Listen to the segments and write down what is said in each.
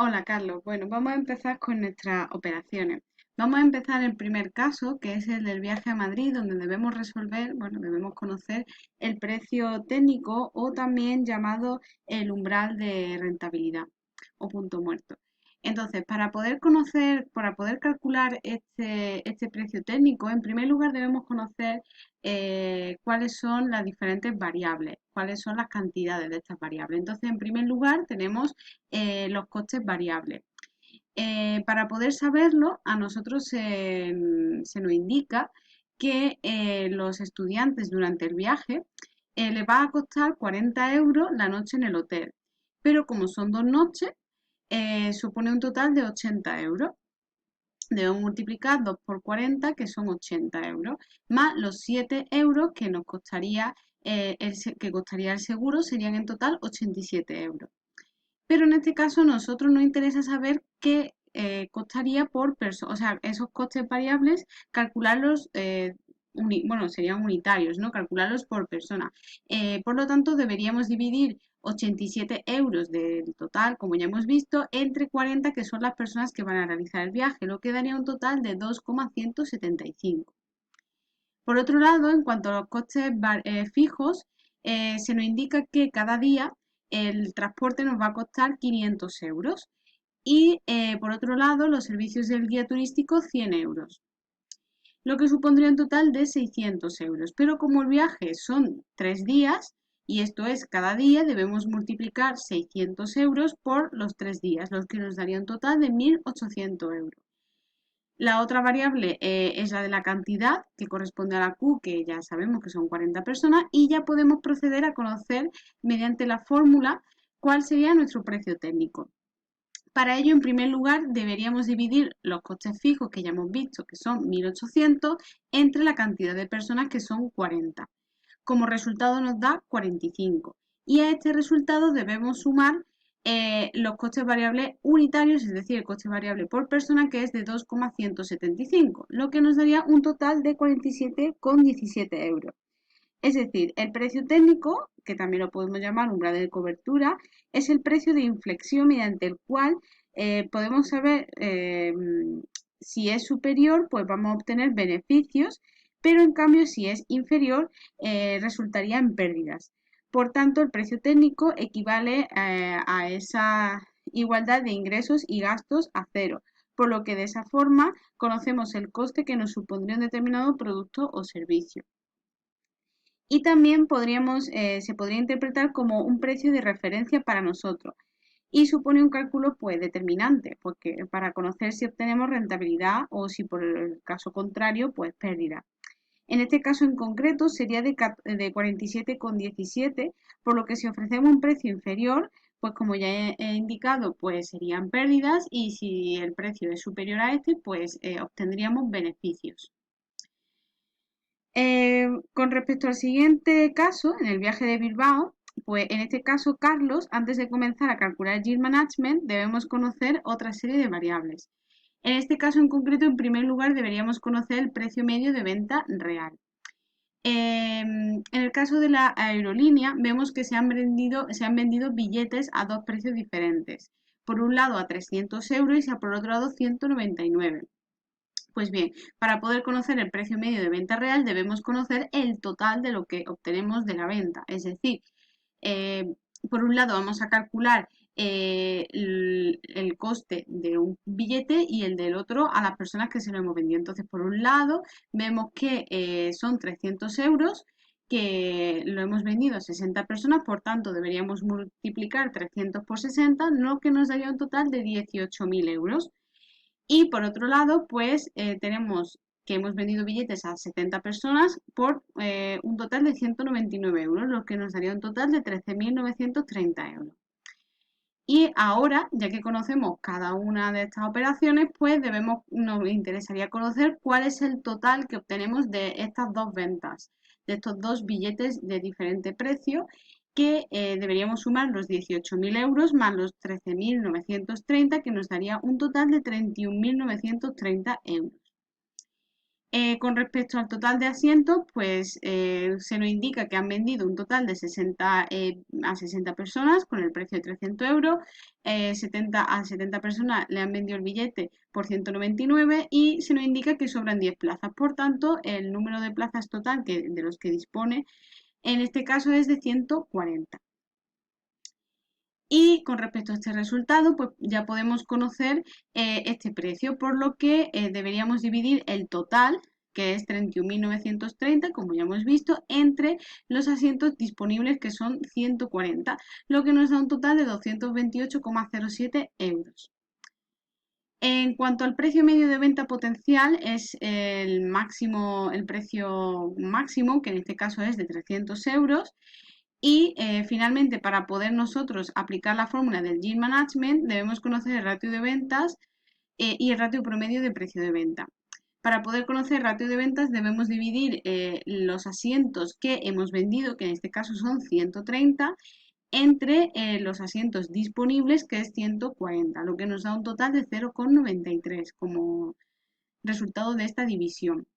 Hola Carlos, bueno, vamos a empezar con nuestras operaciones. Vamos a empezar el primer caso, que es el del viaje a Madrid, donde debemos resolver, bueno, debemos conocer el precio técnico o también llamado el umbral de rentabilidad o punto muerto. Entonces, para poder calcular este precio técnico, en primer lugar debemos conocer cuáles son las diferentes variables, cuáles son las cantidades de estas variables. Entonces, en primer lugar tenemos los costes variables. Para poder saberlo, a nosotros se nos indica que los estudiantes durante el viaje les va a costar 40 euros la noche en el hotel, pero como son 2 noches, supone un total de 80 euros. Debemos multiplicar 2 por 40, que son 80 euros, más los 7 euros que nos costaría, que costaría el seguro, serían en total 87 euros. Pero en este caso, a nosotros nos interesa saber qué costaría por persona, o sea, esos costes variables, calcularlos, bueno, serían unitarios, ¿no? Calcularlos por persona. Por lo tanto, deberíamos dividir 87 euros del total, como ya hemos visto, entre 40, que son las personas que van a realizar el viaje, lo que daría un total de 2,175. Por otro lado, en cuanto a los costes fijos, se nos indica que cada día el transporte nos va a costar 500 euros y por otro lado los servicios del guía turístico 100 euros, lo que supondría un total de 600 euros. Pero como el viaje son 3 días y esto es cada día, debemos multiplicar 600 euros por los 3 días, lo que nos daría un total de 1.800 euros. La otra variable es la de la cantidad, que corresponde a la Q, que ya sabemos que son 40 personas, y ya podemos proceder a conocer mediante la fórmula cuál sería nuestro precio técnico. Para ello, en primer lugar, deberíamos dividir los costes fijos que ya hemos visto, que son 1.800, entre la cantidad de personas, que son 40. Como resultado nos da 45. Y a este resultado debemos sumar los costes variables unitarios, es decir, el coste variable por persona, que es de 2,175, lo que nos daría un total de 47,17 euros. Es decir, el precio técnico, que también lo podemos llamar umbral de cobertura, es el precio de inflexión mediante el cual podemos saber si es superior, pues vamos a obtener beneficios, pero en cambio si es inferior, resultaría en pérdidas. Por tanto, el precio técnico equivale a esa igualdad de ingresos y gastos a cero, por lo que de esa forma conocemos el coste que nos supondría un determinado producto o servicio. Y también se podría interpretar como un precio de referencia para nosotros y supone un cálculo pues determinante, porque para conocer si obtenemos rentabilidad o si por el caso contrario pues pérdida. En este caso en concreto sería de 47,17, por lo que si ofrecemos un precio inferior, pues como ya he indicado, pues serían pérdidas y si el precio es superior a este, pues obtendríamos beneficios. Con respecto al siguiente caso, en el viaje de Bilbao, pues en este caso, Carlos, antes de comenzar a calcular el yield management, debemos conocer otra serie de variables. En este caso en concreto, en primer lugar, deberíamos conocer el precio medio de venta real. En el caso de la aerolínea, vemos que se han vendido billetes a dos precios diferentes. Por un lado a 300 euros y por otro lado 199. Pues bien, para poder conocer el precio medio de venta real debemos conocer el total de lo que obtenemos de la venta. Es decir, eh, por un lado vamos a calcular el coste de un billete y el del otro a las personas que se lo hemos vendido. Entonces, por un lado, vemos que son 300 euros que lo hemos vendido a 60 personas, por tanto deberíamos multiplicar 300 por 60, lo que nos daría un total de 18.000 euros. Y por otro lado, pues tenemos que hemos vendido billetes a 70 personas por un total de 199 euros, lo que nos daría un total de 13.930 euros. Y ahora, ya que conocemos cada una de estas operaciones, pues nos interesaría conocer cuál es el total que obtenemos de estas dos ventas, de estos dos billetes de diferente precio, que deberíamos sumar los 18.000 euros más los 13.930, que nos daría un total de 31.930 euros. Con respecto al total de asientos, pues se nos indica que han vendido un total de 60 a 60 personas con el precio de 300 euros. 70 personas le han vendido el billete por 199 y se nos indica que sobran 10 plazas. Por tanto, el número de plazas total de los que dispone en este caso es de 140. Y con respecto a este resultado, pues ya podemos conocer este precio, por lo que deberíamos dividir el total, que es 31.930, como ya hemos visto, entre los asientos disponibles, que son 140, lo que nos da un total de 228,07 euros. En cuanto al precio medio de venta potencial, es el máximo, el precio máximo, que en este caso es de 300 euros. Y finalmente, para poder nosotros aplicar la fórmula del Yield Management, debemos conocer el ratio de ventas y el ratio promedio de precio de venta. Para poder conocer el ratio de ventas debemos dividir los asientos que hemos vendido, que en este caso son 130, entre los asientos disponibles, que es 140, lo que nos da un total de 0,93 como resultado de esta división.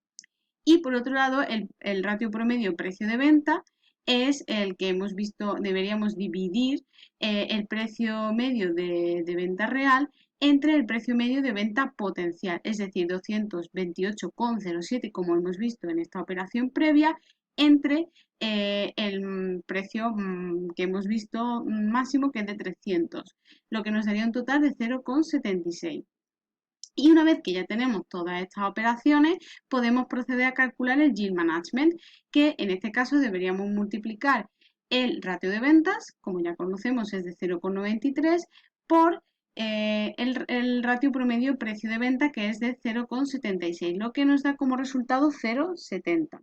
Y por otro lado, el ratio promedio precio de venta es el que hemos visto, deberíamos dividir el precio medio de venta real entre el precio medio de venta potencial, es decir, 228,07, como hemos visto en esta operación previa, entre el precio que hemos visto máximo, que es de 300, lo que nos daría un total de 0,76. Y una vez que ya tenemos todas estas operaciones, podemos proceder a calcular el Yield Management, que en este caso deberíamos multiplicar el ratio de ventas, como ya conocemos es de 0,93, por el ratio promedio precio de venta, que es de 0,76, lo que nos da como resultado 0,70.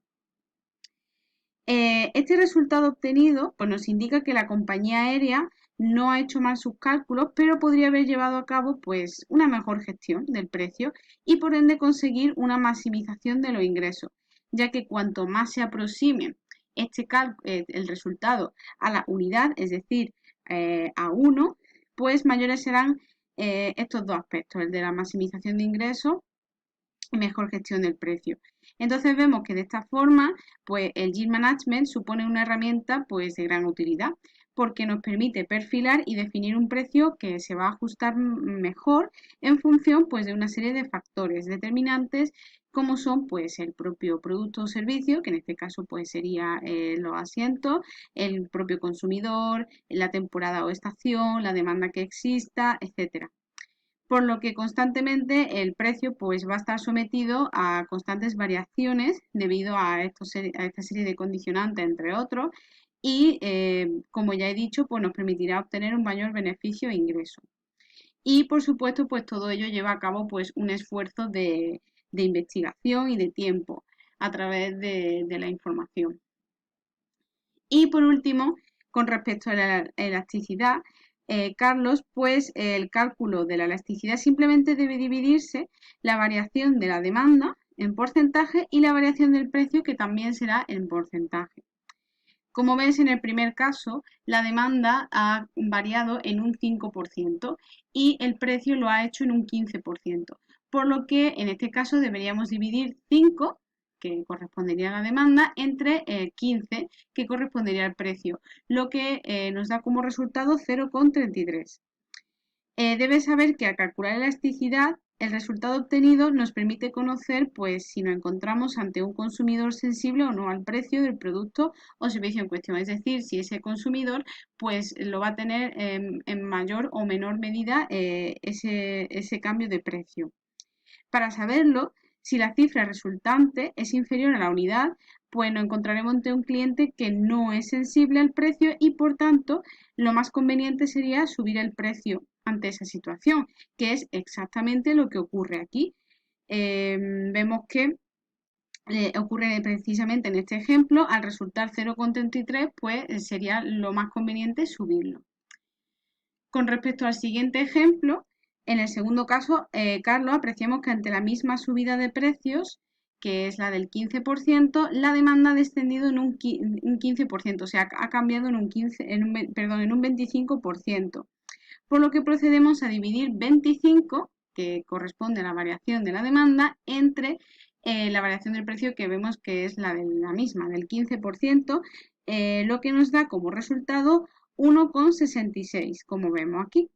Este resultado obtenido pues, nos indica que la compañía aérea no ha hecho mal sus cálculos, pero podría haber llevado a cabo pues, una mejor gestión del precio y por ende conseguir una maximización de los ingresos, ya que cuanto más se aproxime el resultado a la unidad, es decir, a 1, pues mayores serán estos dos aspectos, el de la maximización de ingresos y mejor gestión del precio. Entonces vemos que de esta forma, pues el Yield Management supone una herramienta pues de gran utilidad porque nos permite perfilar y definir un precio que se va a ajustar mejor en función pues de una serie de factores determinantes como son pues el propio producto o servicio, que en este caso pues sería los asientos, el propio consumidor, la temporada o estación, la demanda que exista, etcétera, por lo que constantemente el precio pues va a estar sometido a constantes variaciones debido a esta serie de condicionantes, entre otros, y como ya he dicho, pues nos permitirá obtener un mayor beneficio e ingreso. Y por supuesto, pues todo ello lleva a cabo pues un esfuerzo de investigación y de tiempo a través de la información. Y por último, con respecto a la elasticidad, Carlos, pues el cálculo de la elasticidad simplemente debe dividirse la variación de la demanda en porcentaje y la variación del precio, que también será en porcentaje. Como ves, en el primer caso, la demanda ha variado en un 5% y el precio lo ha hecho en un 15%, por lo que en este caso deberíamos dividir 5, que correspondería a la demanda, entre 15, que correspondería al precio, lo que nos da como resultado 0,33. Debes saber que al calcular elasticidad, el resultado obtenido nos permite conocer pues, si nos encontramos ante un consumidor sensible o no al precio del producto o servicio en cuestión. Es decir, si ese consumidor pues, lo va a tener en mayor o menor medida ese cambio de precio. Para saberlo, si la cifra resultante es inferior a la unidad, pues nos encontraremos ante un cliente que no es sensible al precio y por tanto lo más conveniente sería subir el precio ante esa situación, que es exactamente lo que ocurre aquí. Vemos que ocurre precisamente en este ejemplo, al resultar 0,33, pues sería lo más conveniente subirlo. Con respecto al siguiente ejemplo, en el segundo caso, Carlos, apreciamos que ante la misma subida de precios, que es la del 15%, la demanda ha descendido en un 15%, o sea, ha cambiado en un 25%. Por lo que procedemos a dividir 25, que corresponde a la variación de la demanda, entre la variación del precio que vemos que es la de la misma, del 15%, lo que nos da como resultado 1,66, como vemos aquí.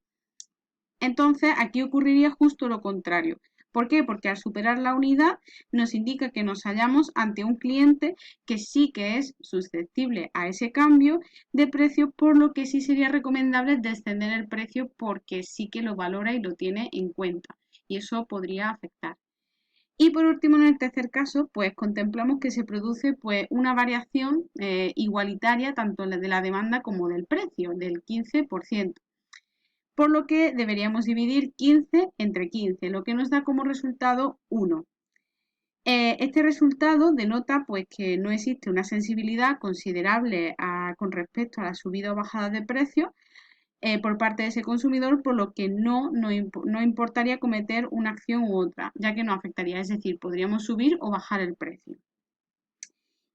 Entonces, aquí ocurriría justo lo contrario. ¿Por qué? Porque al superar la unidad nos indica que nos hallamos ante un cliente que sí que es susceptible a ese cambio de precio, por lo que sí sería recomendable descender el precio porque sí que lo valora y lo tiene en cuenta. Y eso podría afectar. Y por último, en el tercer caso, pues contemplamos que se produce pues una variación igualitaria tanto de la demanda como del precio, del 15%, por lo que deberíamos dividir 15 entre 15, lo que nos da como resultado 1. Este resultado denota pues, que no existe una sensibilidad considerable con respecto a la subida o bajada de precios por parte de ese consumidor, por lo que no importaría cometer una acción u otra, ya que no afectaría, es decir, podríamos subir o bajar el precio.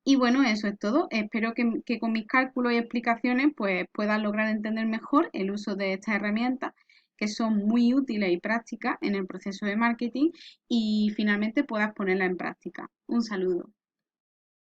Y bueno, eso es todo. Espero que con mis cálculos y explicaciones pues puedas lograr entender mejor el uso de estas herramientas que son muy útiles y prácticas en el proceso de marketing y finalmente puedas ponerla en práctica. Un saludo.